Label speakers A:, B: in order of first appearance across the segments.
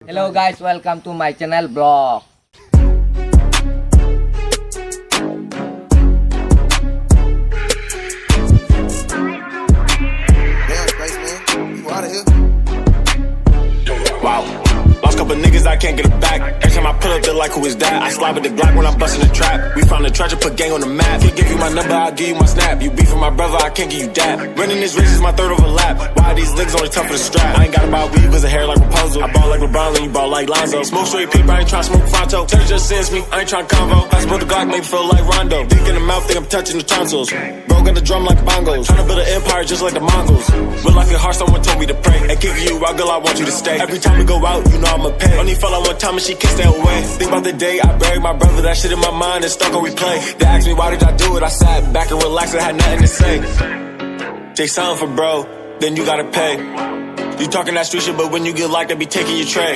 A: Hello guys, welcome to my channel vlog.
B: Wow. Lost couple niggas, I can't get it back. Every time I pull up, they're like, who is that? I slide with the Glock when I bust in the trap. We found the treasure, put gang on the map. Can't give you my number, I'll give you my snap. You beef with my brother, I can't give you that. Running this race is my third overlap. Why these niggas only tough for the strap? I ain't got about weave, cause the hair like Rapunzel. I ball like LeBron, then you ball like Lonzo. Smoke straight people, I ain't tryna smoke Fonto. Tell just sends me, I ain't tryna convo. I support the Glock, make me feel like Rondo. Dick in the mouth, think I'm touching the tonsils. Bro got the drum like bongos. Tryna build an empire just like the Mongols. But life is hard, someone told me to pray. And kick you out, girl, I want you to stay. Every time we go out, you know I'ma pay. Only fell out one time and she kissed that away. Think about the day I buried my brother, that shit in my mind is stuck on replay. They asked me why did I do it, I sat back and relaxed, I had nothing to say. Take something for bro, then you gotta pay. You talking that street shit, but when you get locked, they be taking your tray.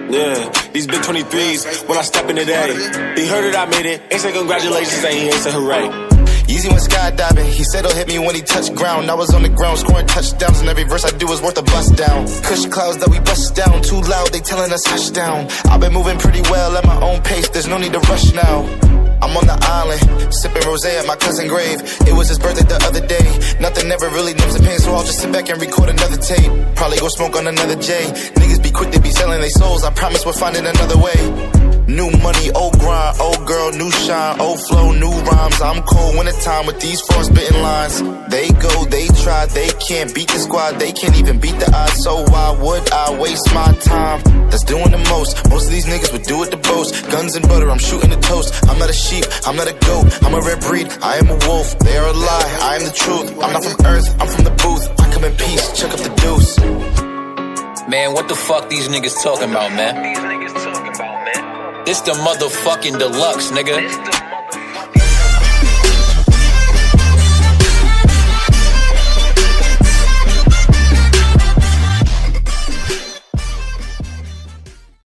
B: Yeah, these big 23s, when I step in today. He heard it, I made it, ain't say congratulations, and he ain't say hooray.
C: Yeezy went skydiving, he said he'll hit me when he touched ground. I was on the ground scoring touchdowns, and every verse I do is worth a bust down. Kush clouds that we bust down, too loud, they telling us hush down. I've been moving pretty well at my own pace, there's no need to rush now. I'm on the island, sipping rosé at my cousin's grave. It was his birthday the other day, nothing ever really numbs the pain, so I'll just sit back and record another tape. Probably go smoke on another J. Niggas be quick to be selling their souls, I promise we're finding another way. New money, old grind, old girl, new shine, old flow, new rhymes. I'm cold wintertime with these frostbitten lines. They go, they try, they can't beat the squad, they can't even beat the odds. So why would I waste my time? That's doing the most. Most of these niggas would do it to boast. Guns and butter, I'm shooting the toast. I'm not a sheep, I'm not a goat, I'm a rare breed. I am a wolf, they are a lie, I am the truth. I'm not from earth, I'm from the booth. I come in peace, check up the deuce.
D: Man, what the fuck these niggas talking about, man? This the motherfucking deluxe, nigga.